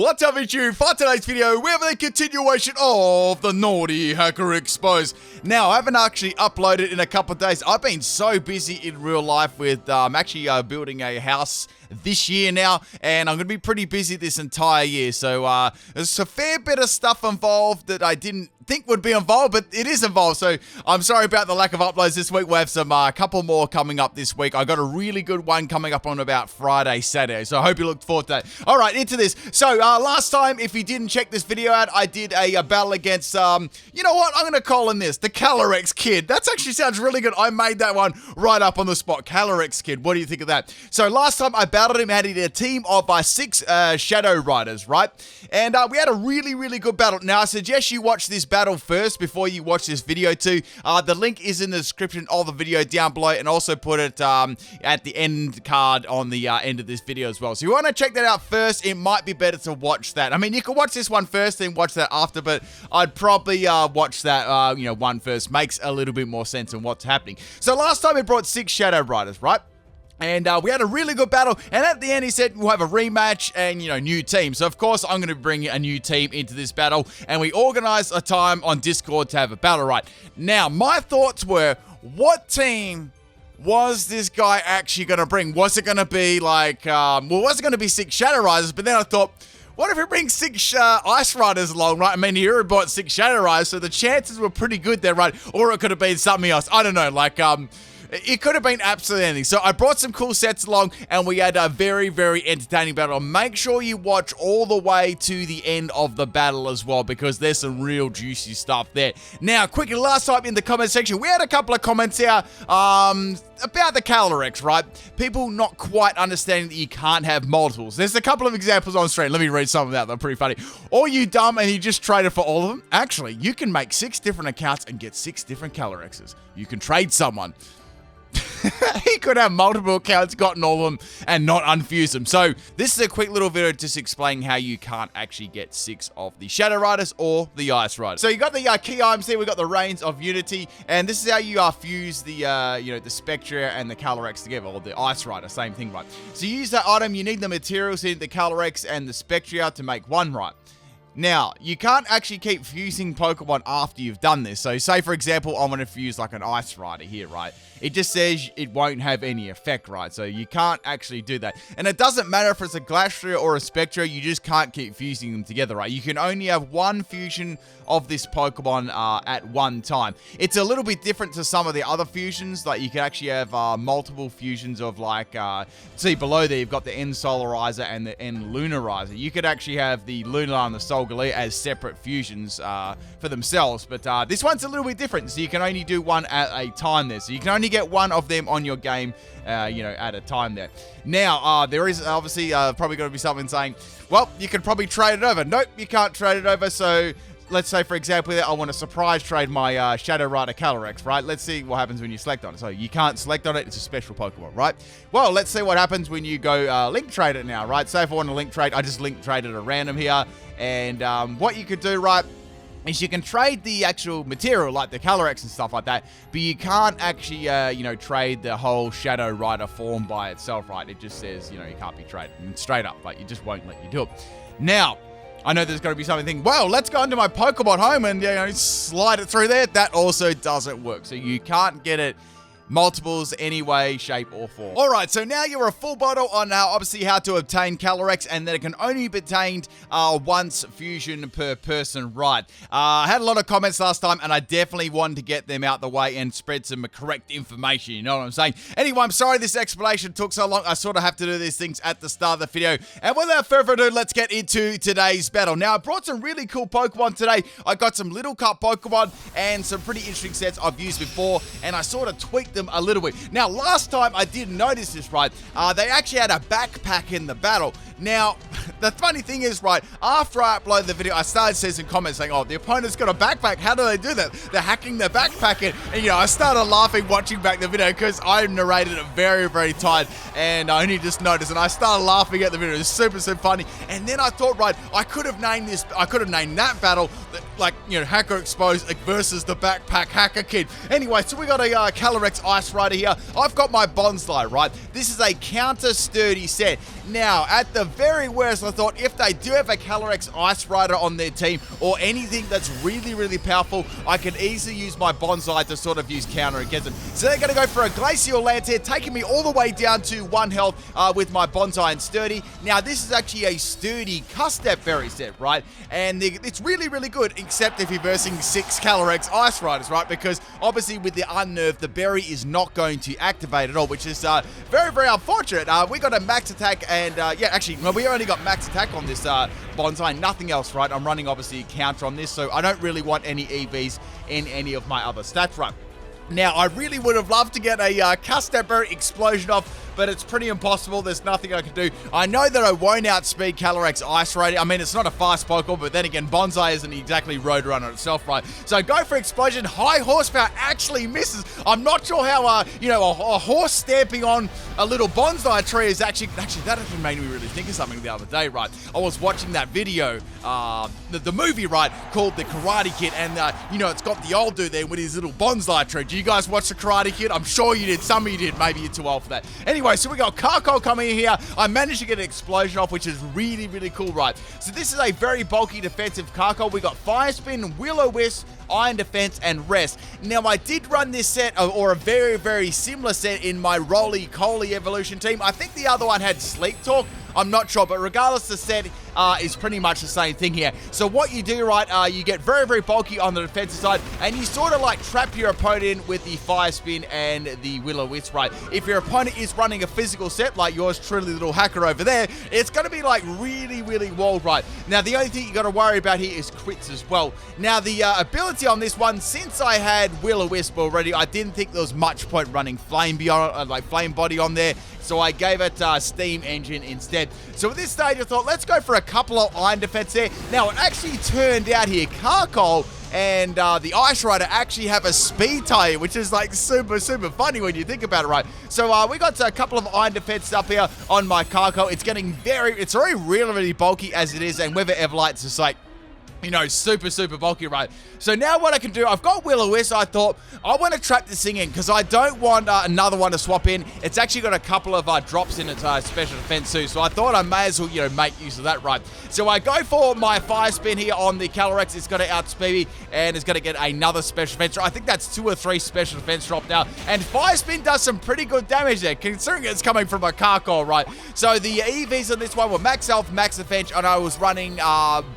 What's up, it's you for today's video. We have a continuation of the Naughty Hacker Exposed. Now, I haven't actually uploaded in a couple of days. I've been so busy in real life with actually building a house this year now, and I'm going to be pretty busy this entire year. So there's a fair bit of stuff involved that I didn't think would be involved, but it is involved. So I'm sorry about the lack of uploads this week. We'll have some couple more coming up this week. I got a really good one coming up on about Friday, Saturday. So I hope you look forward to that. All right, into this. So last time, if you didn't check this video out, I did a battle against, you know what? I'm going to call him this, the Calyrex kid. That actually sounds really good. I made that one right up on the spot. Calyrex kid. What do you think of that? So last time I battled him, had a team of 6 Shadow Riders, right? And we had a really good battle. Now, I suggest you watch this battle first before you watch this video too. The link is in the description of the video down below, and also put it at the end card on the end of this video as well. So you want to check that out first. It might be better to watch that. I mean, you can watch this one first, then watch that after, but I'd probably watch that one first. Makes a little bit more sense in what's happening. So last time we brought 6 Shadow Riders, right? And we had a really good battle, and at the end he said we'll have a rematch and, new team. So, of course, I'm going to bring a new team into this battle, and we organized a time on Discord to have a battle, right? Now, my thoughts were, what team was this guy actually going to bring? Was it going to be like, was it going to be 6 Shadow Riders? But then I thought, what if he brings 6 Ice Riders along, right? I mean, he already bought 6 Shadow Riders, so the chances were pretty good there, right? Or it could have been something else. I don't know, like, it could have been absolutely anything. So I brought some cool sets along, and we had a very entertaining battle. Make sure you watch all the way to the end of the battle as well, because there's some real juicy stuff there. Now, quickly, last time in the comment section, we had a couple of comments here about the Calyrex, right? People not quite understanding that you can't have multiples. There's a couple of examples on screen. Let me read some of that. They're pretty funny. Or you dumb and you just traded for all of them. Actually, you can make 6 different accounts and get 6 different Calyrexes. You can trade someone. He could have multiple accounts, gotten all of them, and not unfuse them. So this is a quick little video just explaining how you can't actually get 6 of the Shadow Riders or the Ice Riders. So you got the key items here. We got the Reins of Unity, and this is how you fuse the the Spectra and the Calyrex together, or the Ice Rider, same thing, right? So you use that item. You need the materials in the Calyrex and the Spectra to make one, right? Now, you can't actually keep fusing Pokemon after you've done this. So, say, for example, I'm going to fuse like an Ice Rider here, right? It just says it won't have any effect, right? So, you can't actually do that. And it doesn't matter if it's a Glastrier or a Spectra, you just can't keep fusing them together, right? You can only have one fusion of this Pokemon at one time. It's a little bit different to some of the other fusions. Like, you can actually have multiple fusions of, like, see below there, you've got the End Solarizer and the End Lunarizer. You could actually have the Lunar and the Solgaleo as separate fusions for themselves, but this one's a little bit different, so you can only do one at a time there. So you can only get one of them on your game, at a time there. Now, there is obviously probably going to be something saying, well, you could probably trade it over. Nope, you can't trade it over, so let's say, for example, I want to surprise trade my Shadow Rider Calyrex, right? Let's see what happens when you select on it. So you can't select on it. It's a special Pokemon, right? Well, let's see what happens when you go link trade it now, right? Say if I want to link trade, I just link trade it at random here. And what you could do, right, is you can trade the actual material, like the Calyrex and stuff like that, but you can't actually, trade the whole Shadow Rider form by itself, right? It just says, you can't be traded. And straight up, like, it just won't let you do it. Now, I know there's going to be something thinking, well, let's go into my Pokemon home and, slide it through there. That also doesn't work. So you can't get it multiples any way, shape, or form. Alright, so now you're a full bottle on obviously how to obtain Calyrex, and that it can only be obtained once fusion per person, right? I had a lot of comments last time, and I definitely wanted to get them out the way and spread some correct information, you know what I'm saying? Anyway, I'm sorry this explanation took so long. I sort of have to do these things at the start of the video. And without further ado, let's get into today's battle. Now, I brought some really cool Pokemon today. I got some Little Cup Pokemon and some pretty interesting sets I've used before, and I sort of tweaked them a little bit. Now, last time I did notice this, right? They actually had a backpack in the battle. Now, the funny thing is, right, after I uploaded the video, I started seeing some comments saying, oh, the opponent's got a backpack. How do they do that? They're hacking their backpack in. And, I started laughing watching back the video because I narrated it very tight, and I only just noticed, and I started laughing at the video. It was super funny. And then I thought, right, I could have named that battle like, Hacker Exposed versus the Backpack Hacker Kid. Anyway, so we got a Calyrex Ice Rider here. I've got my Bonsai, right? This is a counter-sturdy set. Now, at the very worst, I thought if they do have a Calyrex Ice Rider on their team or anything that's really, really powerful, I can easily use my Bonsai to sort of use counter against them. So they're going to go for a Glacial Lance here, taking me all the way down to 1 health with my Bonsai and Sturdy. Now, this is actually a Sturdy Custep Berry set, right? And it's really, really good, except if you're versing 6 Calyrex Ice Riders, right? Because obviously with the Unnerved, the berry is not going to activate at all, which is very, very unfortunate. We got a max attack and, we only got max attack on this Bonsai, nothing else, right? I'm running, obviously, a counter on this, so I don't really want any EVs in any of my other stats, right? Now, I really would have loved to get a Custep Berry Explosion off, but it's pretty impossible. There's nothing I can do. I know that I won't outspeed Calyrex Ice Rider. I mean, it's not a fast Pokemon, but then again, Bonsai isn't exactly Roadrunner itself, right? So go for Explosion. High horsepower actually misses. I'm not sure how, a horse stamping on a little Bonsai tree is actually that actually made me really think of something the other day, right? I was watching that video, the movie, right, called The Karate Kid, and, it's got the old dude there with his little Bonsai tree. Do you guys watch The Karate Kid? I'm sure you did. Some of you did. Maybe you're too old for that. Anyway, so we got Carkol coming in here. I managed to get an Explosion off, which is really, really cool, right? So this is a very bulky defensive Carkol. We got Fire Spin, Will-O-Wisp, Iron Defense, and Rest. Now, I did run this set, or a very, very similar set in my Roly-Coly evolution team. I think the other one had Sleep Talk. I'm not sure, but regardless, the set is pretty much the same thing here. So what you do, right, you get very, very bulky on the defensive side, and you sort of like trap your opponent in with the Fire Spin and the Will-O-Wisp, right? If your opponent is running a physical set, like yours truly, little hacker over there, it's going to be like really, really walled, right? Now, the only thing you got to worry about here is crits as well. Now, the ability on this one, since I had Will-O-Wisp already, I didn't think there was much point running Flame Body on there. So I gave it Steam Engine instead. So at this stage, I thought, let's go for a couple of Iron Defense there. Now, it actually turned out here, Carkol and the Ice Rider actually have a speed tie, which is like super, super funny when you think about it, right? So we got a couple of Iron Defense up here on my Carkol. It's already really, really bulky as it is, and Weather Everlight's just like, super, super bulky, right? So now what I can do, I've got Will-O-Wisp. I thought, I want to trap this thing in because I don't want another one to swap in. It's actually got a couple of drops in its special defense too. So I thought I may as well, make use of that, right? So I go for my Fire Spin here on the Calyrex. It's going to outspeed me and it's going to get another special defense drop. I think that's 2 or 3 special defense drop now. And Fire Spin does some pretty good damage there, considering it's coming from a Carkol, right? So the EVs on this one were Max Health, Max Defense, and I was running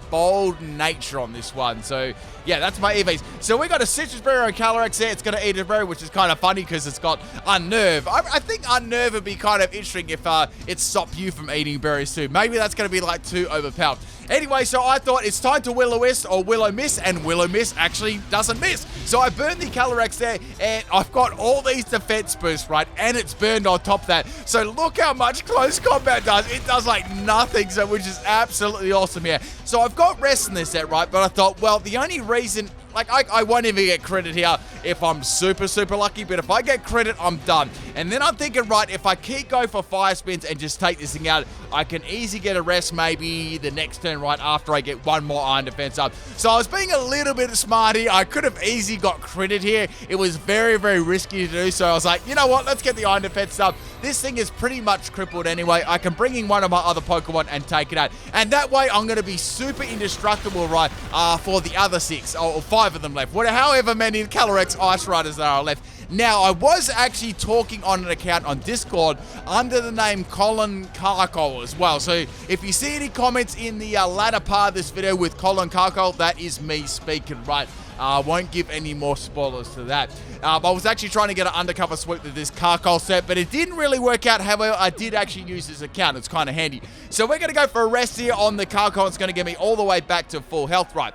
Bold Nature on this one. So yeah, that's my EVs. So we got a Citrus Berry on Calyrex there. It's going to eat a berry, which is kind of funny because it's got Unnerve. I think Unnerve would be kind of interesting if it stopped you from eating berries too. Maybe that's going to be like too overpowered. Anyway, so I thought it's time to Will-O-Wisp or Will-O-Miss, and Will-O-Miss actually doesn't miss. So I burned the Calyrex there, and I've got all these defense boosts, right? And it's burned on top of that. So look how much close combat does. It does like nothing, so which is absolutely awesome here. So I've got Rest in this set, right? But I thought, well, the only reason... I won't even get credit here if I'm super, super lucky, but if I get credit, I'm done. And then I'm thinking, right, if I keep going for Fire Spins and just take this thing out, I can easily get a Rest maybe the next turn right after I get 1 more Iron Defense up. So I was being a little bit smart here. I could have easily got credit here. It was very, very risky to do, so I was like, you know what, let's get the Iron Defense up. This thing is pretty much crippled anyway. I can bring in one of my other Pokemon and take it out. And that way, I'm going to be super indestructible, right, for the other 6, or 5 of them left. However many Calyrex Ice Riders there are left. Now, I was actually talking on an account on Discord under the name Colin Carkol as well. So if you see any comments in the latter part of this video with Colin Carkol, that is me speaking, right? I won't give any more spoilers to that. I was actually trying to get an undercover sweep with this Carkol set, but it didn't really work out. However, I did actually use this account. It's kind of handy. So we're going to go for a Rest here on the Carkol. It's going to get me all the way back to full health, right?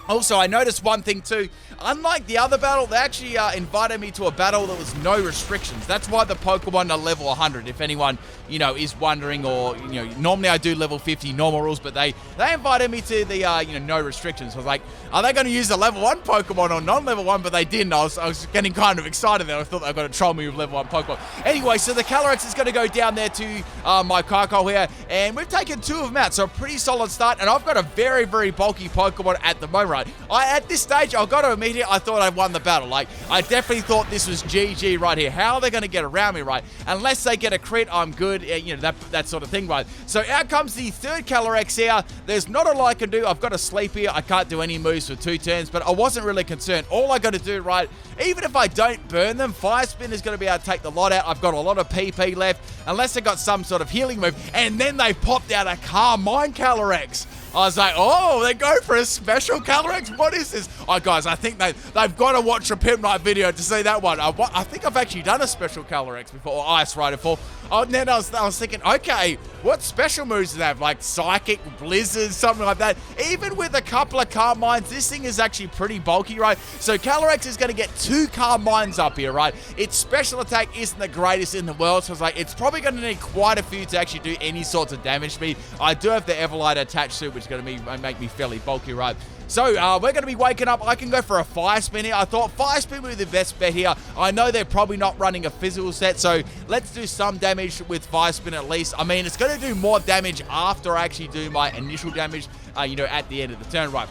Also, I noticed one thing too. Unlike the other battle, they actually invited me to a battle that was no restrictions. That's why the Pokemon are level 100, if anyone, is wondering, or, normally I do level 50 normal rules, but they invited me to the, no restrictions. I was like, are they going to use a level 1 Pokemon or non-level 1? But they didn't. I was getting kind of excited there. I thought they were going to troll me with level 1 Pokemon. Anyway, so the Calyrex is going to go down there to my Carkol here, and we've taken 2 of them out, so a pretty solid start, and I've got a very, very bulky Pokemon at the moment, right? right? At this stage, I've got to admit here, I thought I'd won the battle. Like, I definitely thought this was GG right here. How are they going to get around me, right? Unless they get a crit, I'm good. You know, that sort of thing, right? So out comes the third Calyrex here. There's not a lot I can do. I've got to sleep here. I can't do any moves for 2 turns, but I wasn't really concerned. All I got to do, right, even if I don't burn them, Fire Spin is going to be able to take the lot out. I've got a lot of PP left, unless I got some sort of healing move. And then they popped out a Carmine Calyrex. I was like, oh, they go for a special Calyrex? What is this? Oh, guys, I think they've got to watch a PIMPNITE video to see that one. I think I've actually done a special Calyrex before, or Ice Rider before. Oh, and then I was thinking, okay, what special moves do they have? Like Psychic, Blizzard, something like that. Even with a couple of Carmines, this thing is actually pretty bulky, right? So Calyrex is going to get 2 Carmines up here, right? Its special attack isn't the greatest in the world, so I was like, it's probably going to need quite a few to actually do any sorts of damage to me. I do have the Everlight attached to it, which is going to make me fairly bulky, right? So we're going to be waking up. I can go for a Fire Spin here. I thought Fire Spin would be the best bet here. I know they're probably not running a physical set, so let's do some damage with Fire Spin at least. I mean, it's going to do more damage after I actually do my initial damage, you know, at the end of the turn, right?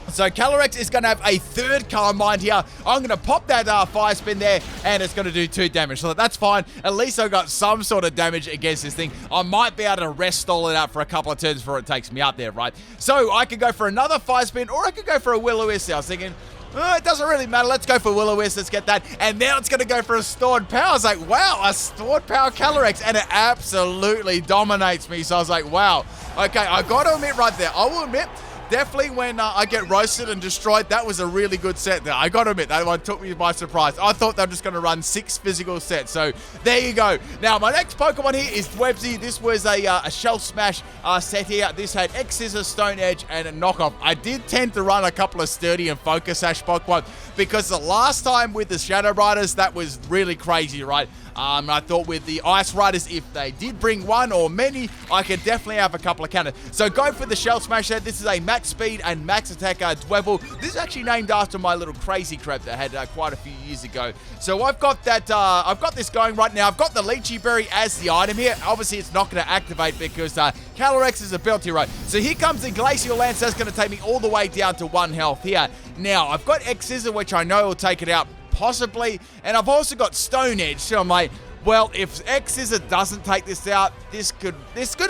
So Calyrex is going to have a third Carmine here. I'm going to pop that Fire Spin there, and it's going to do 2 damage. So that's fine. At least I got some sort of damage against this thing. I might be able to rest stall it out for a couple of turns before it takes me out there, right? So I could go for another Fire Spin, or I could go for a Will-O-Wisp. I was thinking, it doesn't really matter. Let's go for Will-O-Wisp. Let's get that. And now it's going to go for a Stored Power. I was like, wow, a Stored Power Calyrex. And it absolutely dominates me. So I was like, wow. Okay, I got to admit right there. I will admit, definitely when I get roasted and destroyed, that was a really good set there. I gotta admit, that one took me by surprise. I thought they were just gonna run 6 physical sets. So there you go. Now, my next Pokemon here is Dwebzy. This was a Shell Smash set here. This had X-Scissor, Stone Edge, and a Knockoff. I did tend to run a couple of Sturdy and Focus Sash Pokemon because the last time with the Shadow Riders, that was really crazy, right? I thought with the Ice Riders, if they did bring one or many, I could definitely have a couple of counters. So go for the Shell Smash set. This is a max speed and max attack Dwebble. This is actually named after my little crazy crab that I had quite a few years ago. So I've got that, I've got this going right now. I've got the Lychee Berry as the item here. Obviously, it's not going to activate because Calyrex is a belt here, right? So here comes the Glacial Lance. That's going to take me all the way down to 1 health here. Now, I've got X-Scissor, which I know will take it out possibly, and I've also got Stone Edge. So I'm like, well, if X-Scissor doesn't take this out, this could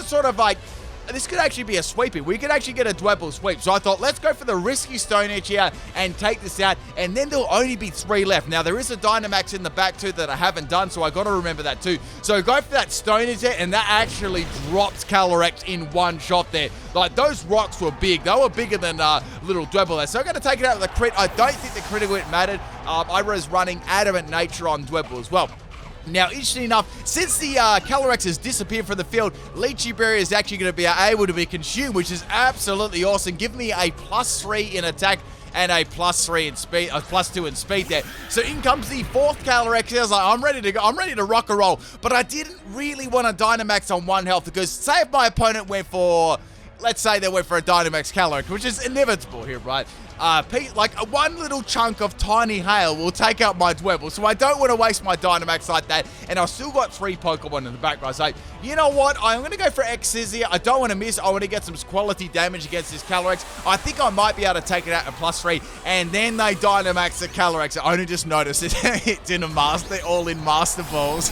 sort of like, this could actually be a sweepy. We could actually get a Dwebble sweep. So I thought, let's go for the risky Stone Edge here and take this out. And then there'll only be 3 left. Now, there is a Dynamax in the back too that I haven't done, so I got to remember that too. So go for that Stone Edge there, and that actually drops Calyrex in one shot there. Like, those rocks were big. They were bigger than little Dwebble there. So I'm going to take it out with a crit. I don't think the critical hit mattered. I was running Adamant Nature on Dwebble as well. Now, interesting enough, since the Calyrex has disappeared from the field, Lychee Berry is actually going to be able to be consumed, which is absolutely awesome. Give me a +3 in attack and a +3 in speed, +2 in speed there. So in comes the 4th Calyrex. I was like, I'm ready to go. I'm ready to rock and roll. But I didn't really want a Dynamax on 1 health because say if my opponent went for, let's say they went for a Dynamax Calyrex, which is inevitable here, right? Like one little chunk of tiny hail will take out my Dwebble, so I don't want to waste my Dynamax like that, and I've still got 3 Pokemon in the background. So, you know what? I'm going to go for X-Scissor. I don't want to miss. I want to get some quality damage against this Calyrex. I think I might be able to take it out at +3, and then they Dynamax the Calyrex. I only just noticed it's in a master. They're all in Master Balls.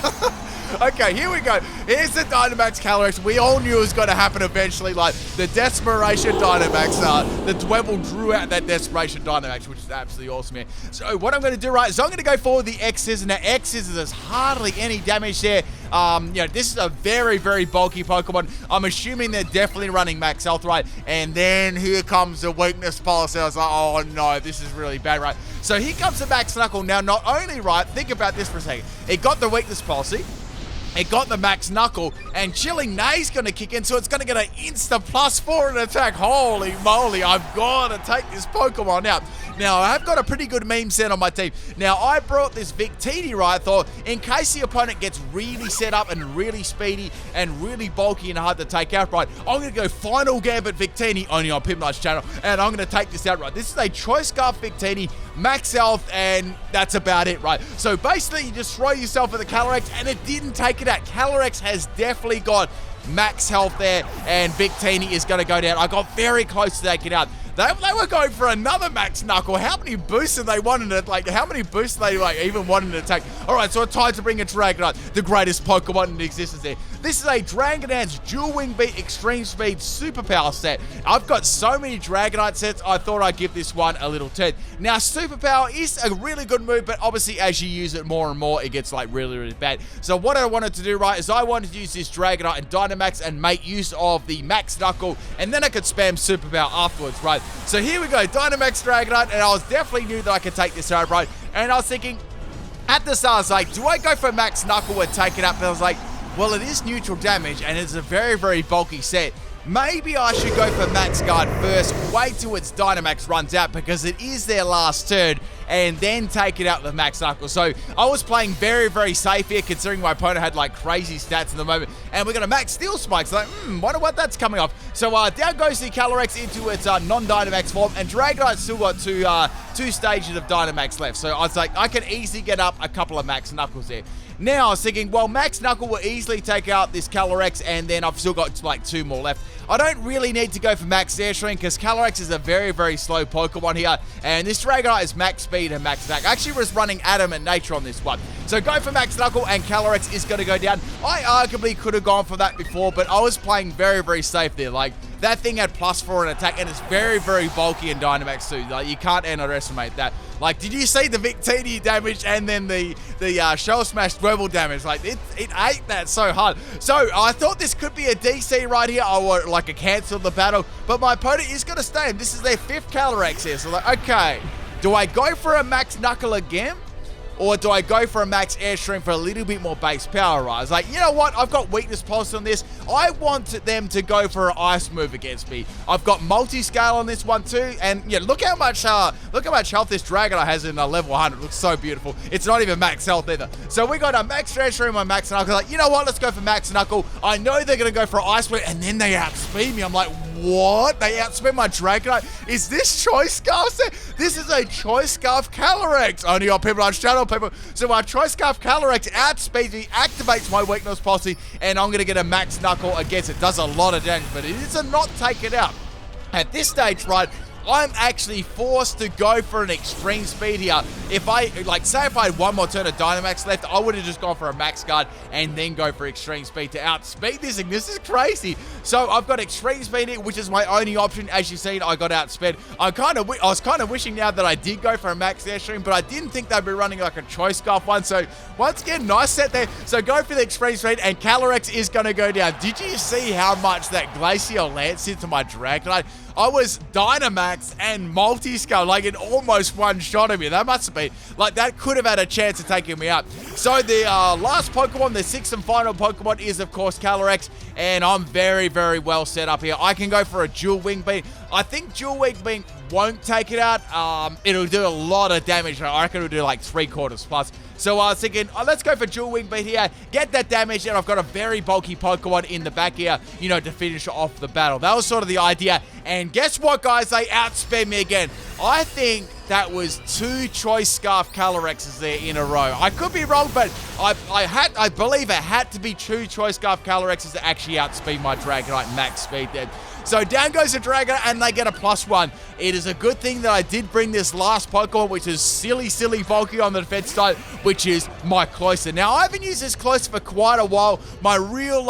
Okay, here we go. Here's the Dynamax Calyrex. We all knew it was going to happen eventually. Like, the Desperation Dynamax, the Dwebble drew out that Desperation Dynamax, which is absolutely awesome here. So what I'm going to do, right, is I'm going to go for the X-Scissor. Now, X-Scissor, there's hardly any damage there. You know, this is a very, very bulky Pokemon. I'm assuming they're definitely running max health, right? And then here comes the weakness policy. I was like, oh no, this is really bad, right? So here comes the Max Knuckle. Now, not only, right, think about this for a second. It got the weakness policy. It got the Max Knuckle, and Chilling Nay's going to kick in, so it's going to get an insta +4 in attack. Holy moly, I've got to take this Pokemon out. Now, I have got a pretty good meme set on my team. Now, I brought this Victini, right? I thought, in case the opponent gets really set up and really speedy and really bulky and hard to take out, right, I'm going to go Final Gambit Victini, only on PIMPNITE's channel, and I'm going to take this out, right? This is a Choice Scarf Victini, max health, and that's about it, right? So, basically, you just throw yourself at the Calyrex, and it didn't take it out. Calyrex has definitely got max health there, and Victini is going to go down. I got very close to taking it out. They were going for another Max Knuckle. How many boosts did they want to, like, how many boosts they, like, even wanted to attack? All right, so it's time to bring a Dragonite, the greatest Pokemon in existence there. This is a Dragon Dance Dual Wing Beat Extreme Speed Superpower set. I've got so many Dragonite sets, I thought I'd give this one a little turn. Now, Superpower is a really good move, but obviously as you use it more and more, it gets, like, really, really bad. So what I wanted to do, right, is I wanted to use this Dragonite and Dynamax and make use of the Max Knuckle, and then I could spam Superpower afterwards, right? So here we go, Dynamax Dragonite, and I was definitely knew that I could take this out, right? And I was thinking, at the start, I was like, do I go for Max Knuckle and take it up? And I was like, well, it is neutral damage, and it's a very, very bulky set. Maybe I should go for Max Guard first, wait till its Dynamax runs out, because it is their last turn, and then take it out with Max Knuckle. So I was playing very, very safe here, considering my opponent had like crazy stats in the moment, and we're going to Max Steel Spike. So, wonder what that's coming off. So down goes the Calyrex into its non-Dynamax form, and Dragonite's still got two stages of Dynamax left. So I was like, I can easily get up a couple of Max Knuckles there. Now I was thinking, well, Max Knuckle will easily take out this Calyrex, and then I've still got like 2 more left. I don't really need to go for Max Air Shrink, because Calyrex is a very, very slow Pokemon here, and this Dragonite is max speed and max attack. I actually was running Adamant Nature on this one. So go for Max Knuckle, and Calyrex is going to go down. I arguably could have gone for that before, but I was playing very, very safe there. Like, that thing had +4 in attack, and it's very, very bulky in Dynamax too. Like, you can't underestimate that. Like, did you see the Victini damage and then the Shell Smash Dwebble damage? Like, it ate that so hard. So I thought this could be a DC right here. I would like to cancel the battle, but my opponent is going to stay. This is their 5th Calyrex here. So like, okay, do I go for a Max Knuckle again? Or do I go for a Max Airstream for a little bit more base power rise? Like, you know what? I've got weakness pulse on this. I want them to go for an ice move against me. I've got multi-scale on this one too. And yeah, look how much health this Dragonite has in level 100. It looks so beautiful. It's not even max health either. So we got a Max Airstream on Max Knuckle. Like, you know what? Let's go for Max Knuckle. I know they're going to go for ice move, and then they outspeed me. I'm like, what? They outspeed my Dragonite? Is this Choice Scarf set? This is a Choice Scarf Calyrex. Only on people on channel, people. So my Choice Scarf Calyrex outspeeds me, activates my weakness policy, and I'm going to get a Max Knuckle against it. Does a lot of damage, but it is a not take it out. At this stage, right, I'm actually forced to go for an extreme speed here. If I, like, say if I had 1 more turn of Dynamax left, I would have just gone for a Max Guard and then go for extreme speed to outspeed this thing. This is crazy. So I've got extreme speed here, which is my only option. As you've seen, I got outspeed. I was kind of wishing now that I did go for a Max Airstream, but I didn't think they'd be running like a Choice Scarf one. So once again, nice set there. So go for the extreme speed, and Calyrex is going to go down. Did you see how much that Glacial Lance into my Dragonite? I was Dynamax and multi-scale, like in almost one shot of me. That must have been, like, that could have had a chance of taking me out. So the last Pokemon, the 6th and final Pokemon is, of course, Calyrex, and I'm very, very well set up here. I can go for a Dual Wing Beam. I think Dual Wing Beam won't take it out. It'll do a lot of damage. I reckon it'll do like 3/4 plus. So I was thinking, let's go for Dual Wing Beat here, get that damage, and I've got a very bulky Pokemon in the back here, you know, to finish off the battle. That was sort of the idea. And guess what, guys? They outsped me again. I think that was 2 Choice Scarf Calyrexes there in a row. I could be wrong, but I believe it had to be 2 Choice Scarf Calyrexes to actually outspeed my Dragonite max speed there. So down goes the Dragonite, and they get a +1. It is a good thing that I did bring this last Pokemon, which is silly bulky on the defense side, which is my Cloyster. Now, I haven't used this Cloyster for quite a while. My real,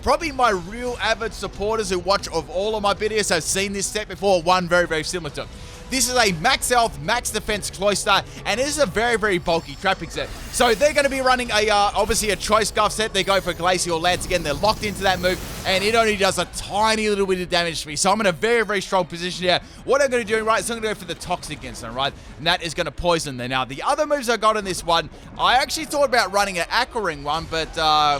probably my real avid supporters who watch of all of my videos have seen this set before, one very, very similar to it. This is a max health, max defense Cloyster, and it is a very, very bulky trapping set. So they're going to be running obviously a Choice Scarf set. They go for Glacial Lance again. They're locked into that move, and it only does a tiny little bit of damage to me. So I'm in a very, very strong position here. What I'm going to do, right, is I'm going to go for the Toxic against them, right? And that is going to poison them. Now, the other moves I got in this one, I actually thought about running an Aqua Ring one, but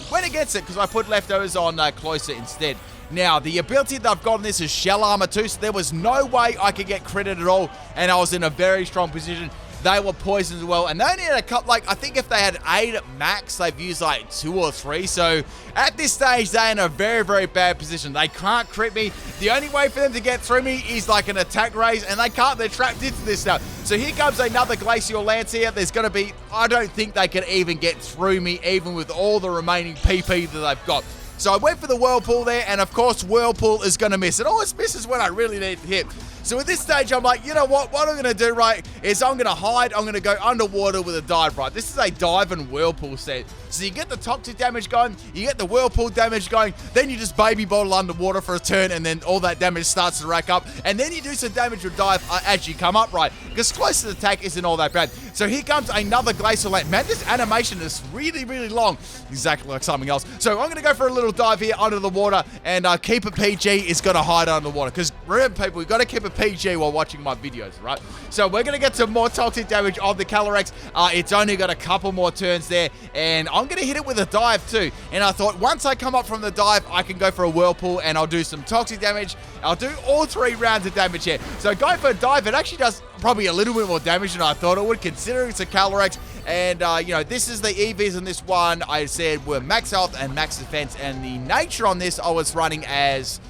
went against it because I put leftovers on Cloyster instead. Now, the ability that I've got on this is Shell Armor too, so there was no way I could get credit at all, and I was in a very strong position. They were poisoned as well, and they only had a couple, I think if they had 8 at max, they've used like 2 or 3, so at this stage, they're in a very, very bad position. They can't crit me. The only way for them to get through me is like an attack raise, and they can't. They're trapped into this now. So here comes another Glacial Lance here. There's going to be, I don't think they can even get through me, even with all the remaining PP that they've got. So I went for the Whirlpool there, and of course, Whirlpool is going to miss. It always misses when I really need to hit. So at this stage, I'm like, you know what? What I'm going to do, right, is I'm going to hide. I'm going to go underwater with a dive, right? This is a dive and Whirlpool set. So you get the toxic damage going, you get the Whirlpool damage going, then you just baby bottle underwater for a turn, and then all that damage starts to rack up. And then you do some damage with dive as you come up, right? Because close to the attack isn't all that bad. So here comes another Glacial Lance. Man, this animation is really, really long. Exactly like something else. So I'm going to go for a little dive here under the water, and keep it PG is going to hide under the water. Because remember, people, we've got to keep it PG while watching my videos, right? So we're going to get some more toxic damage on the Calyrex. It's only got a couple more turns there, and I'm going to hit it with a dive too. And I thought once I come up from the dive, I can go for a Whirlpool, and I'll do some toxic damage. I'll do all 3 rounds of damage here. So going for a dive, it actually does probably a little bit more damage than I thought it would, considering it's a Calyrex. And, you know, this is the EVs on this one, I said, were max health and max defense. And the nature on this, I was running as...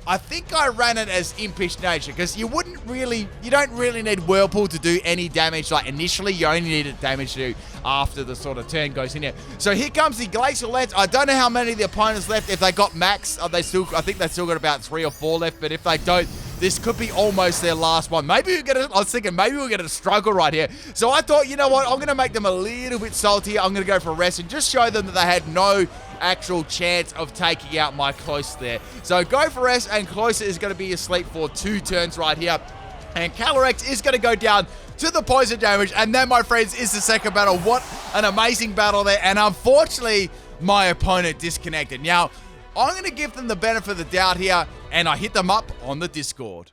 I think I ran it as Impish Nature, because you don't really need Whirlpool to do any damage. Like, initially, you only need it damage to after the sort of turn goes in here. So here comes the Glacial Lance. I don't know how many of the opponents left. If they got max, I think they still got about 3 or 4 left, but if they don't, this could be almost their last one. I was thinking maybe we're going to struggle right here. So I thought, you know what, I'm going to make them a little bit salty. I'm going to go for a rest and just show them that they had no actual chance of taking out my Close there. So go for rest, and Closer is going to be asleep for 2 turns right here. And Calyrex is going to go down to the poison damage. And that, my friends, is the second battle. What an amazing battle there. And unfortunately, my opponent disconnected. Now, I'm going to give them the benefit of the doubt here, and I hit them up on the Discord.